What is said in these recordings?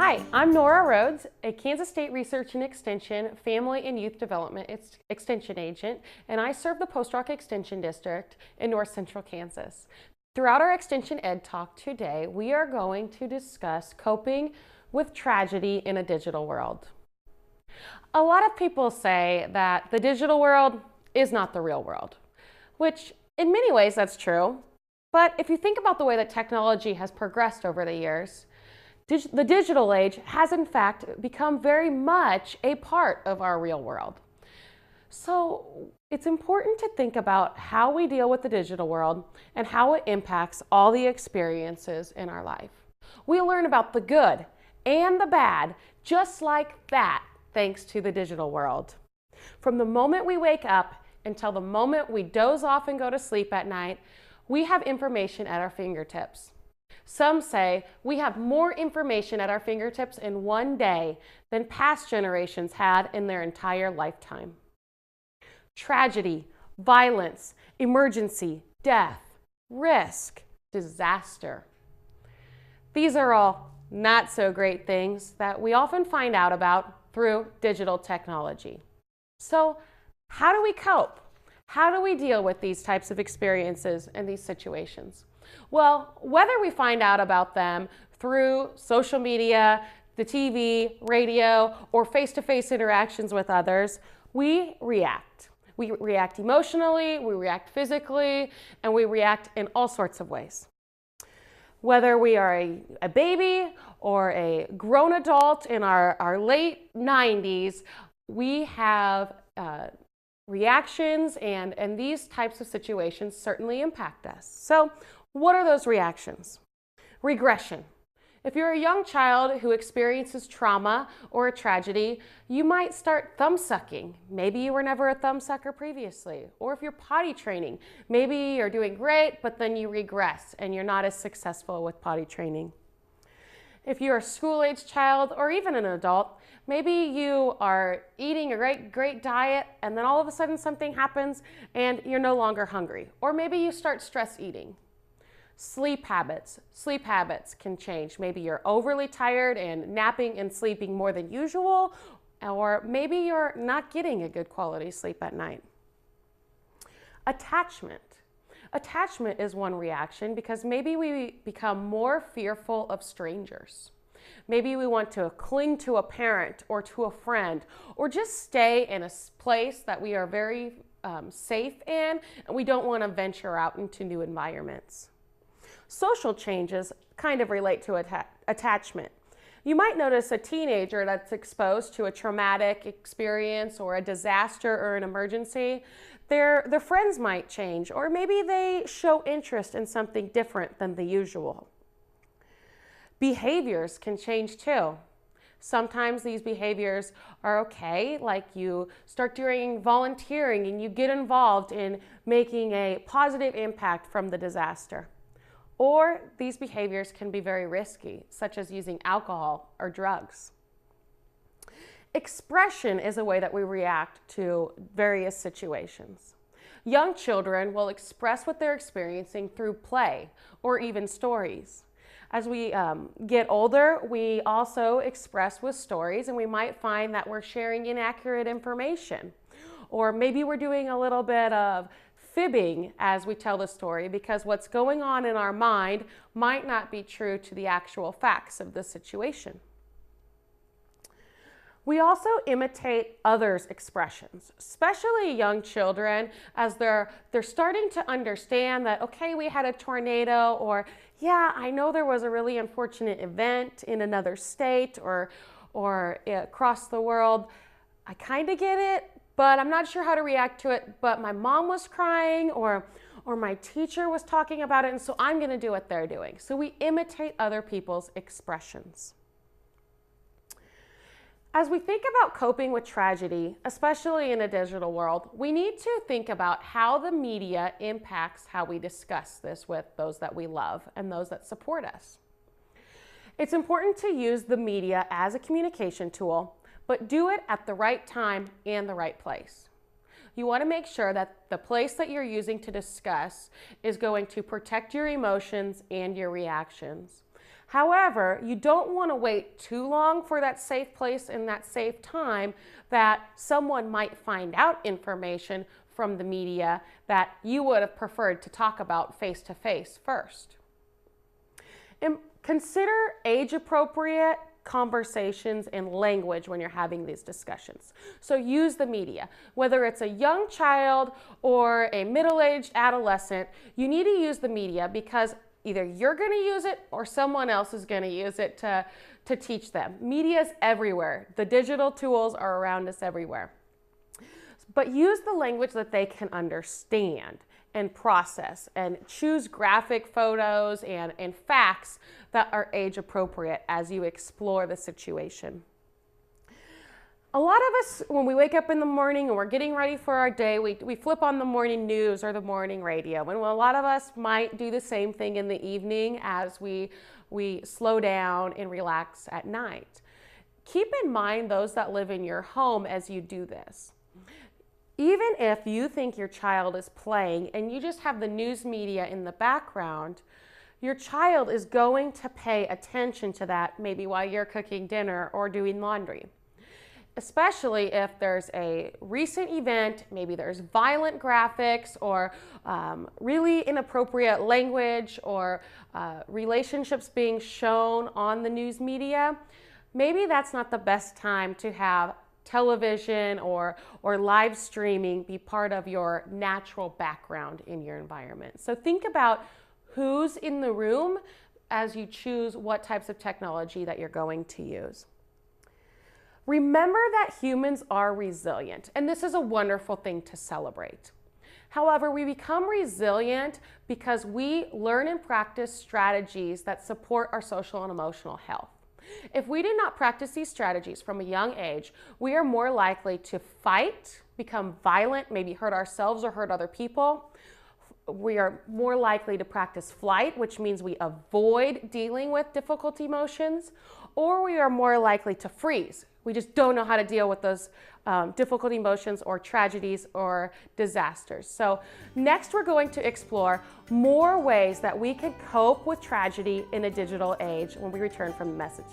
Hi, I'm Nora Rhoades, a Kansas State Research and Extension Family and Youth Development Extension Agent, and I serve the Post Rock Extension District in North Central Kansas. Throughout our Extension Ed Talk today, we are going to discuss coping with tragedy in a digital world. A lot of people say that the digital world is not the real world, which in many ways that's true. But if you think about the way that technology has progressed over the years, the digital age has in fact become very much a part of our real world. So it's important to think about how we deal with the digital world and how it impacts all the experiences in our life. We learn about the good and the bad just like that thanks to the digital world. From the moment we wake up until the moment we doze off and go to sleep at night, we have information at our fingertips. Some say we have more information at our fingertips in one day than past generations had in their entire lifetime. Tragedy, violence, emergency, death, risk, disaster. These are all not so great things that we often find out about through digital technology. So how do we cope? How do we deal with these types of experiences and these situations? Well, whether we find out about them through social media, the TV, radio, or face-to-face interactions with others, we react. We react emotionally, we react physically, and we react in all sorts of ways. Whether we are a baby or a grown adult in our late 90s, we have reactions, and these types of situations certainly impact us. So what are those reactions? Regression. If you're a young child who experiences trauma or a tragedy, you might start thumb sucking. Maybe you were never a thumb sucker previously. Or if you're potty training, maybe you're doing great, but then you regress and you're not as successful with potty training. If you're a school-age child or even an adult, maybe you are eating a great diet and then all of a sudden something happens and you're no longer hungry. Or maybe you start stress eating. Sleep habits can change. Maybe you're overly tired and napping and sleeping more than usual, or maybe you're not getting a good quality sleep at night. Attachment. Attachment is one reaction because maybe we become more fearful of strangers. Maybe we want to cling to a parent or to a friend, or just stay in a place that we are very safe in, and we don't want to venture out into new environments. Social changes kind of relate to attachment. You might notice a teenager that's exposed to a traumatic experience or a disaster or an emergency. Their friends might change, or maybe they show interest in something different than the usual. Behaviors can change too. Sometimes these behaviors are okay, like you start doing volunteering and you get involved in making a positive impact from the disaster. Or these behaviors can be very risky, such as using alcohol or drugs. Expression is a way that we react to various situations. Young children will express what they're experiencing through play or even stories. As we get older, we also express with stories, and we might find that we're sharing inaccurate information. Or maybe we're doing a little bit of fibbing as we tell the story because what's going on in our mind might not be true to the actual facts of the situation. We also imitate others' expressions, especially young children, as they're starting to understand that, okay, we had a tornado, or yeah, I know there was a really unfortunate event in another state or across the world. I kind of get it, but I'm not sure how to react to it, but my mom was crying or my teacher was talking about it, and so I'm going to do what they're doing. So we imitate other people's expressions. As we think about coping with tragedy, especially in a digital world, we need to think about how the media impacts how we discuss this with those that we love and those that support us. It's important to use the media as a communication tool, but do it at the right time and the right place. You want to make sure that the place that you're using to discuss is going to protect your emotions and your reactions. However, you don't want to wait too long for that safe place and that safe time that someone might find out information from the media that you would have preferred to talk about face to face first. And consider age-appropriate conversations and language when you're having these discussions. So use the media. Whether it's a young child or a middle-aged adolescent, you need to use the media because either you're going to use it or someone else is going to use it to teach them. Media is everywhere. The digital tools are around us everywhere. But use the language that they can understand and process, and choose graphic photos and facts that are age appropriate as you explore the situation. A lot of us, when we wake up in the morning and we're getting ready for our day, we flip on the morning news or the morning radio. And a lot of us might do the same thing in the evening as we slow down and relax at night. Keep in mind those that live in your home as you do this. Even if you think your child is playing and you just have the news media in the background, your child is going to pay attention to that maybe while you're cooking dinner or doing laundry. Especially if there's a recent event, maybe there's violent graphics or really inappropriate language or relationships being shown on the news media. Maybe that's not the best time to have television or live streaming be part of your natural background in your environment. So think about who's in the room as you choose what types of technology that you're going to use. Remember that humans are resilient, and this is a wonderful thing to celebrate. However, we become resilient because we learn and practice strategies that support our social and emotional health. If we do not practice these strategies from a young age, we are more likely to fight, become violent, maybe hurt ourselves or hurt other people. We are more likely to practice flight, which means we avoid dealing with difficult emotions, or we are more likely to freeze. We just don't know how to deal with those difficult emotions or tragedies or disasters. So next we're going to explore more ways that we can cope with tragedy in a digital age when we return from the message.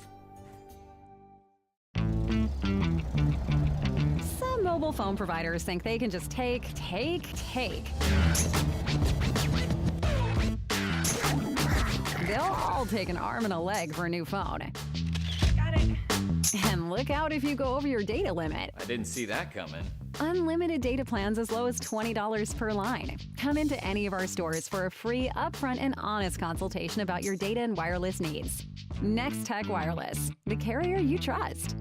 Some mobile phone providers think they can just take. They'll all take an arm and a leg for a new phone. Got it. And look out if you go over your data limit. I didn't see that coming. Unlimited data plans as low as $20 per line. Come into any of our stores for a free, upfront, and honest consultation about your data and wireless needs. Nex-Tech Wireless, the carrier you trust.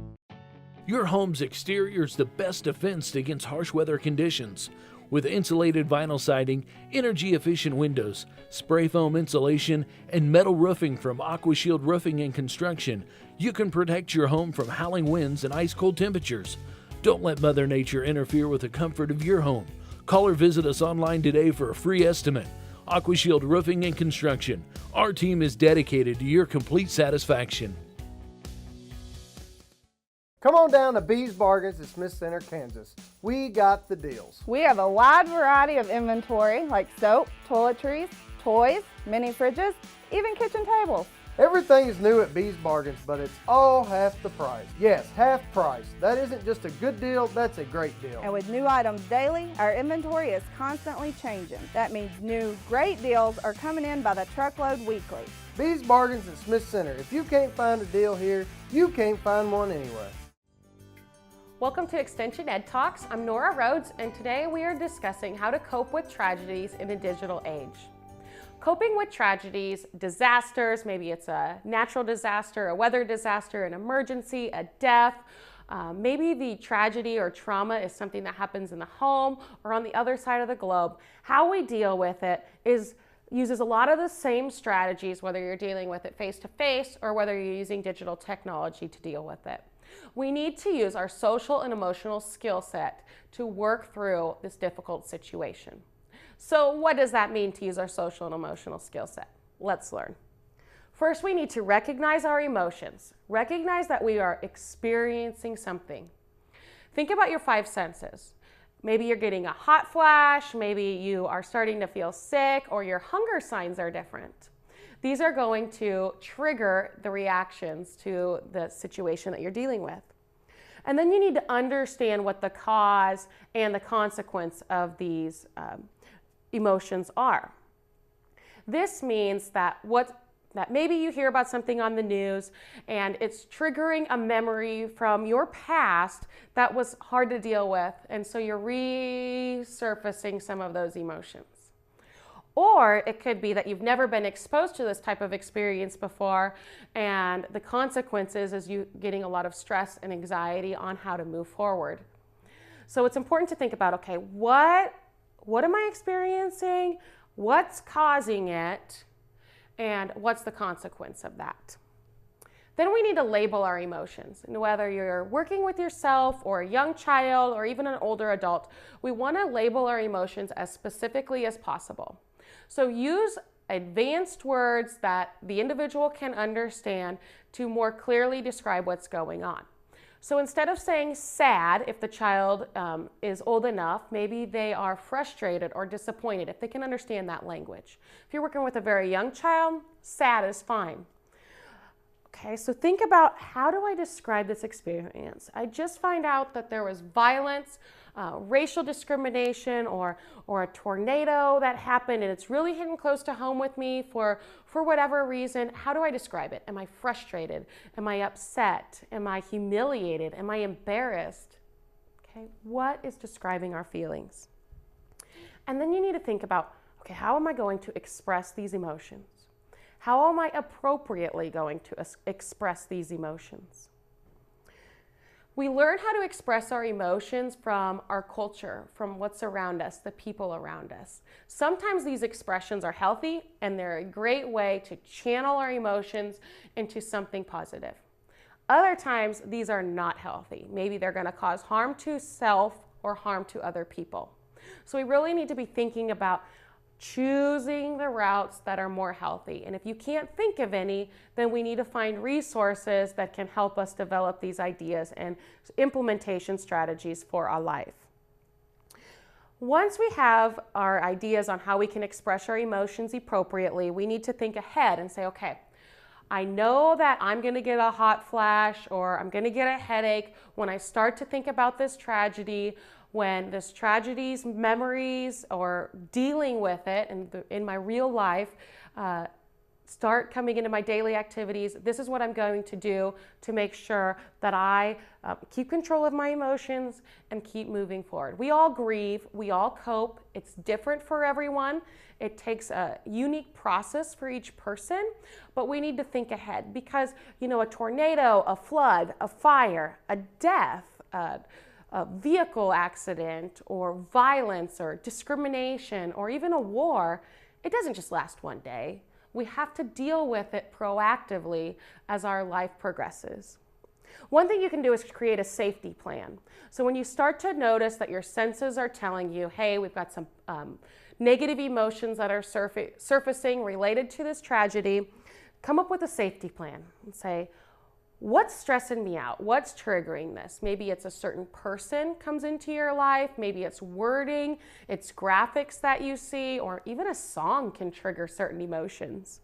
Your home's exterior is the best defense against harsh weather conditions. With insulated vinyl siding, energy-efficient windows, spray foam insulation, and metal roofing from AquaShield Roofing and Construction, you can protect your home from howling winds and ice-cold temperatures. Don't let Mother Nature interfere with the comfort of your home. Call or visit us online today for a free estimate. AquaShield Roofing and Construction. Our team is dedicated to your complete satisfaction. Come on down to Bees Bargains at Smith Center, Kansas. We got the deals. We have a wide variety of inventory like soap, toiletries, toys, mini fridges, even kitchen tables. Everything is new at Bees Bargains, but it's all half the price. Yes, half price. That isn't just a good deal, that's a great deal. And with new items daily, our inventory is constantly changing. That means new great deals are coming in by the truckload weekly. Bees Bargains at Smith Center. If you can't find a deal here, you can't find one anywhere. Welcome to Extension Ed Talks. I'm Nora Rhoades, and today we are discussing how to cope with tragedies in a digital age. Coping with tragedies, disasters, maybe it's a natural disaster, a weather disaster, an emergency, a death. Maybe the tragedy or trauma is something that happens in the home or on the other side of the globe. How we deal with it uses a lot of the same strategies, whether you're dealing with it face-to-face or whether you're using digital technology to deal with it. We need to use our social and emotional skill set to work through this difficult situation. So what does that mean to use our social and emotional skill set? Let's learn. First, we need to recognize our emotions. Recognize that we are experiencing something. Think about your 5 senses. Maybe you're getting a hot flash, maybe you are starting to feel sick, or your hunger signs are different. These are going to trigger the reactions to the situation that you're dealing with. And then you need to understand what the cause and the consequence of these emotions are. This means that maybe you hear about something on the news and it's triggering a memory from your past that was hard to deal with, and so you're resurfacing some of those emotions. Or it could be that you've never been exposed to this type of experience before, and the consequences is you getting a lot of stress and anxiety on how to move forward. So it's important to think about, okay, what am I experiencing? What's causing it? And what's the consequence of that? Then we need to label our emotions. And whether you're working with yourself or a young child or even an older adult, we want to label our emotions as specifically as possible. So use advanced words that the individual can understand to more clearly describe what's going on. So instead of saying sad, if the child is old enough, maybe they are frustrated or disappointed, if they can understand that language. If you're working with a very young child, sad is fine. Okay, so think about, how do I describe this experience? I just find out that there was violence, racial discrimination, or a tornado that happened, and it's really hitting close to home with me for whatever reason. How do I describe it? Am I frustrated? Am I upset? Am I humiliated? Am I embarrassed? Okay, what is describing our feelings? And then you need to think about, okay, how am I going to express these emotions? How am I appropriately going to express these emotions? We learn how to express our emotions from our culture, from what's around us, the people around us. Sometimes these expressions are healthy and they're a great way to channel our emotions into something positive. Other times these are not healthy. Maybe they're going to cause harm to self or harm to other people. So we really need to be thinking about choosing the routes that are more healthy. And if you can't think of any, then we need to find resources that can help us develop these ideas and implementation strategies for our life. Once we have our ideas on how we can express our emotions appropriately, we need to think ahead and say, okay, I know that I'm going to get a hot flash or I'm going to get a headache when I start to think about this tragedy. When this tragedy's memories or dealing with it in my real life start coming into my daily activities, this is what I'm going to do to make sure that I keep control of my emotions and keep moving forward. We all grieve, we all cope. It's different for everyone. It takes a unique process for each person, but we need to think ahead because, you know, a tornado, a flood, a fire, a death, a vehicle accident, or violence, or discrimination, or even a war, it doesn't just last one day. We have to deal with it proactively as our life progresses. One thing you can do is create a safety plan. So when you start to notice that your senses are telling you, hey, we've got some negative emotions that are surfacing related to this tragedy, come up with a safety plan and say, what's stressing me out? What's triggering this? Maybe it's a certain person comes into your life. Maybe it's wording, it's graphics that you see, or even a song can trigger certain emotions.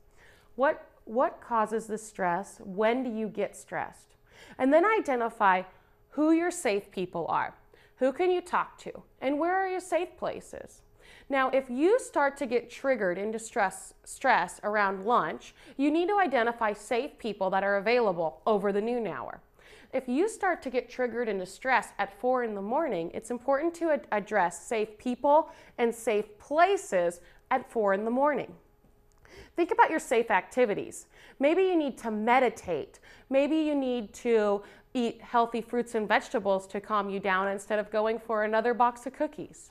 What causes the stress? When do you get stressed? And then identify who your safe people are. Who can you talk to? And where are your safe places? Now, if you start to get triggered into stress around lunch, you need to identify safe people that are available over the noon hour. If you start to get triggered into stress at 4 in the morning, it's important to address safe people and safe places at 4 in the morning. Think about your safe activities. Maybe you need to meditate. Maybe you need to eat healthy fruits and vegetables to calm you down instead of going for another box of cookies.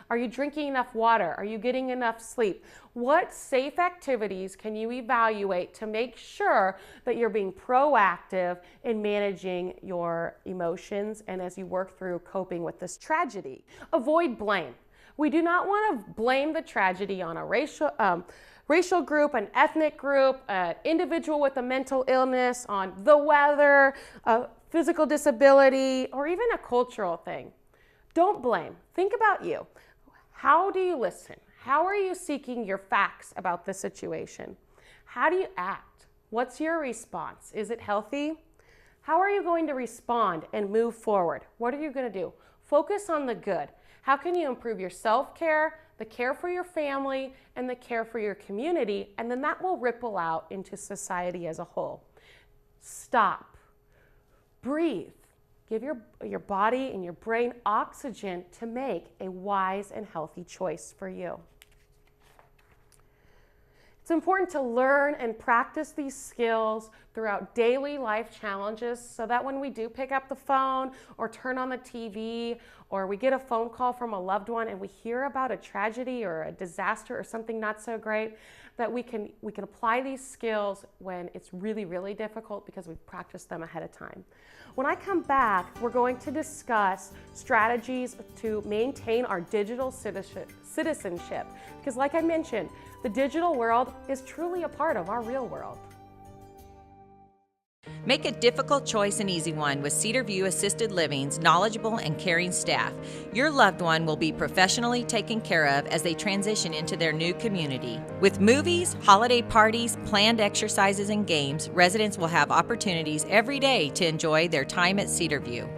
Are you drinking enough water? Are you getting enough sleep? What safe activities can you evaluate to make sure that you're being proactive in managing your emotions and as you work through coping with this tragedy? Avoid blame. We do not want to blame the tragedy on a racial group, an ethnic group, an individual with a mental illness, on the weather, a physical disability, or even a cultural thing. Don't blame. Think about you. How do you listen? How are you seeking your facts about the situation? How do you act? What's your response? Is it healthy? How are you going to respond and move forward? What are you going to do? Focus on the good. How can you improve your self-care, the care for your family, and the care for your community? And then that will ripple out into society as a whole. Stop. Breathe. Give your body and your brain oxygen to make a wise and healthy choice for you. It's important to learn and practice these skills throughout daily life challenges so that when we do pick up the phone or turn on the TV or we get a phone call from a loved one and we hear about a tragedy or a disaster or something not so great, that we can apply these skills when it's really, really difficult because we've practiced them ahead of time. When I come back, we're going to discuss strategies to maintain our digital citizenship because like I mentioned, the digital world is truly a part of our real world. Make a difficult choice an easy one with Cedar View Assisted Living's knowledgeable and caring staff. Your loved one will be professionally taken care of as they transition into their new community. With movies, holiday parties, planned exercises, and games, residents will have opportunities every day to enjoy their time at Cedar View.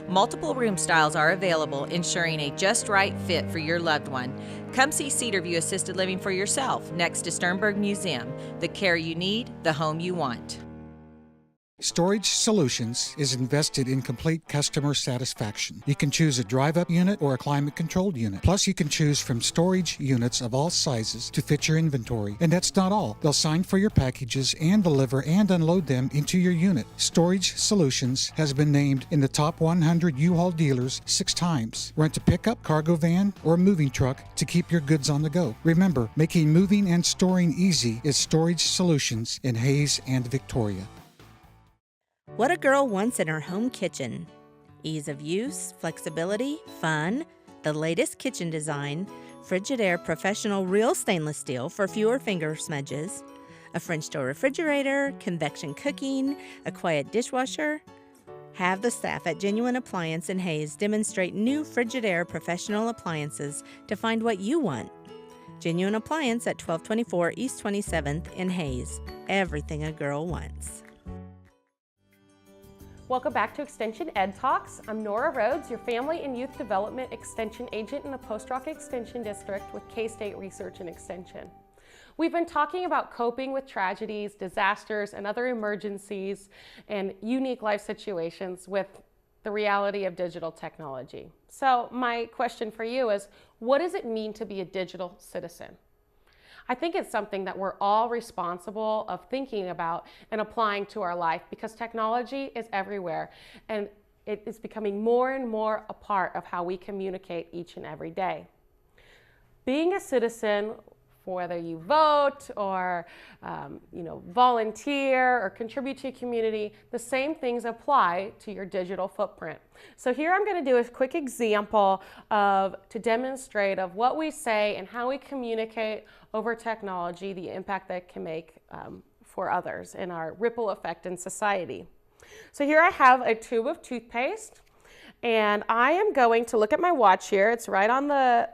Multiple room styles are available, ensuring a just right fit for your loved one. Come see Cedar View Assisted Living for yourself next to Sternberg Museum. The care you need, the home you want. Storage Solutions is invested in complete customer satisfaction. You can choose a drive-up unit or a climate-controlled unit. Plus, you can choose from storage units of all sizes to fit your inventory. And that's not all. They'll sign for your packages and deliver and unload them into your unit. Storage Solutions has been named in the top 100 U-Haul dealers 6 times. Rent a pickup, cargo van, or moving truck to keep your goods on the go. Remember, making moving and storing easy is Storage Solutions in Hayes and Victoria. What a girl wants in her home kitchen. Ease of use, flexibility, fun, the latest kitchen design, Frigidaire Professional Real Stainless Steel for fewer finger smudges, a French door refrigerator, convection cooking, a quiet dishwasher. Have the staff at Genuine Appliance in Hayes demonstrate new Frigidaire Professional appliances to find what you want. Genuine Appliance at 1224 East 27th in Hayes. Everything a girl wants. Welcome back to Extension Ed Talks. I'm Nora Rhoades, your Family and Youth Development Extension Agent in the Post Rock Extension District with K-State Research and Extension. We've been talking about coping with tragedies, disasters, and other emergencies and unique life situations with the reality of digital technology. So my question for you is, what does it mean to be a digital citizen? I think it's something that we're all responsible of thinking about and applying to our life because technology is everywhere and it is becoming more and more a part of how we communicate each and every day. Being a citizen, whether you vote or volunteer or contribute to your community, the same things apply to your digital footprint. So here I'm going to do a quick example to demonstrate of what we say and how we communicate over technology, the impact that can make for others and our ripple effect in society. So here I have a tube of toothpaste and I am going to look at my watch here. It's right on the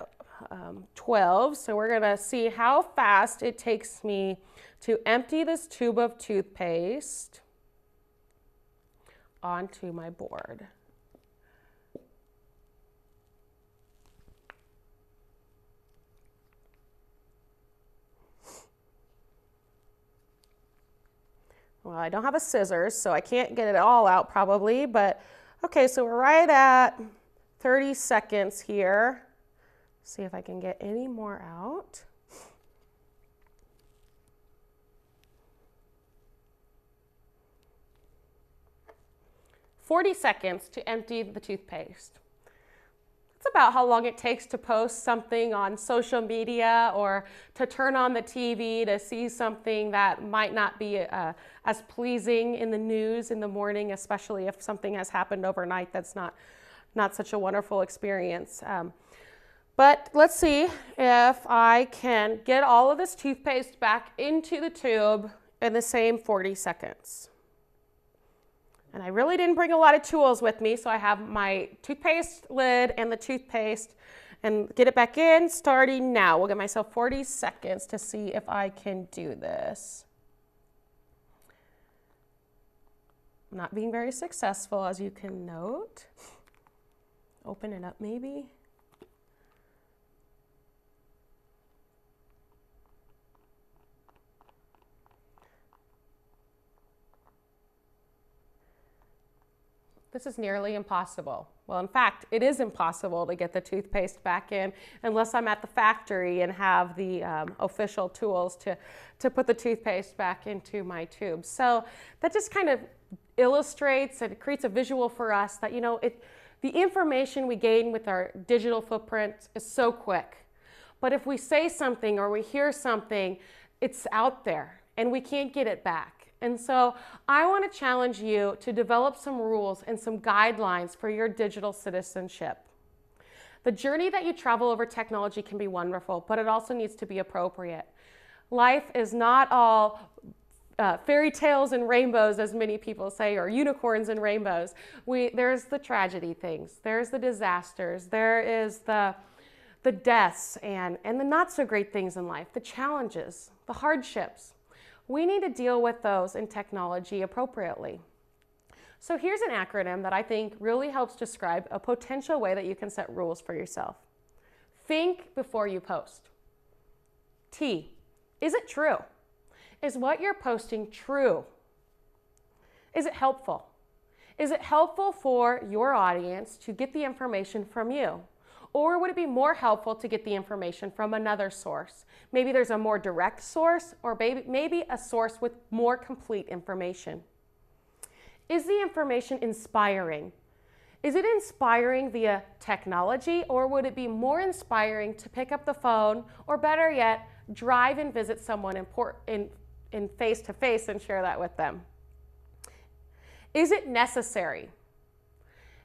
12, so we're going to see how fast it takes me to empty this tube of toothpaste onto my board. Well, I don't have a scissors, so I can't get it all out probably, but okay, so we're right at 30 seconds here. See if I can get any more out. "40 seconds to empty the toothpaste. That's about how long it takes to post something on social media or to turn on the TV to see something that might not be as pleasing in the news in the morning, especially if something has happened overnight that's not such a wonderful experience. But let's see if I can get all of this toothpaste back into the tube in the same 40 seconds. And I really didn't bring a lot of tools with me, so I have my toothpaste lid and the toothpaste and get it back in starting now. We'll give myself 40 seconds to see if I can do this. Not being very successful, as you can note. Open it up maybe. This is nearly impossible. Well, in fact, it is impossible to get the toothpaste back in unless I'm at the factory and have the official tools to put the toothpaste back into my tube. So that just kind of illustrates and creates a visual for us that, the information we gain with our digital footprint is so quick. But if we say something or we hear something, it's out there and we can't get it back. And so I want to challenge you to develop some rules and some guidelines for your digital citizenship. The journey that you travel over technology can be wonderful, but it also needs to be appropriate. Life is not all fairy tales and rainbows, as many people say, or unicorns and rainbows. There's the tragedy things, there's the disasters, there is the deaths and the not so great things in life, the challenges, the hardships. We need to deal with those in technology appropriately. So here's an acronym that I think really helps describe a potential way that you can set rules for yourself. Think before you post. T, is it true? Is what you're posting true? Is it helpful? Is it helpful for your audience to get the information from you? Or would it be more helpful to get the information from another source? Maybe there's a more direct source, or maybe a source with more complete information. Is the information inspiring? Is it inspiring via technology, or would it be more inspiring to pick up the phone, or better yet, drive and visit someone in face-to-face and share that with them? Is it necessary?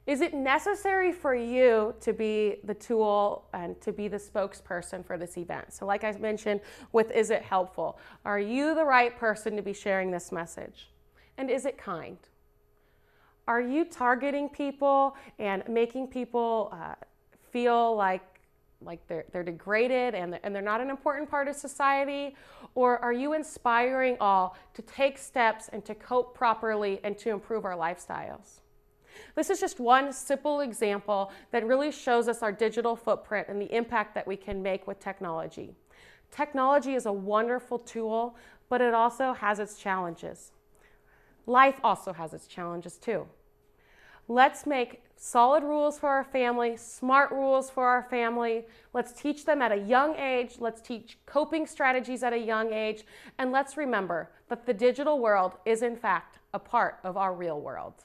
Is it necessary for you to be the tool and to be the spokesperson for this event? So like I mentioned with is it helpful? Are you the right person to be sharing this message? And is it kind? Are you targeting people and making people feel like they're degraded and they're not an important part of society? Or are you inspiring all to take steps and to cope properly and to improve our lifestyles? This is just one simple example that really shows us our digital footprint and the impact that we can make with technology. Technology is a wonderful tool, but it also has its challenges. Life also has its challenges too. Let's make solid rules for our family, smart rules for our family. Let's teach them at a young age. Let's teach coping strategies at a young age. And let's remember that the digital world is in fact a part of our real world.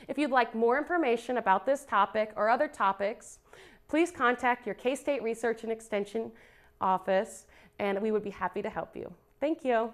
If you'd like more information about this topic or other topics, please contact your K-State Research and Extension office, and we would be happy to help you. Thank you.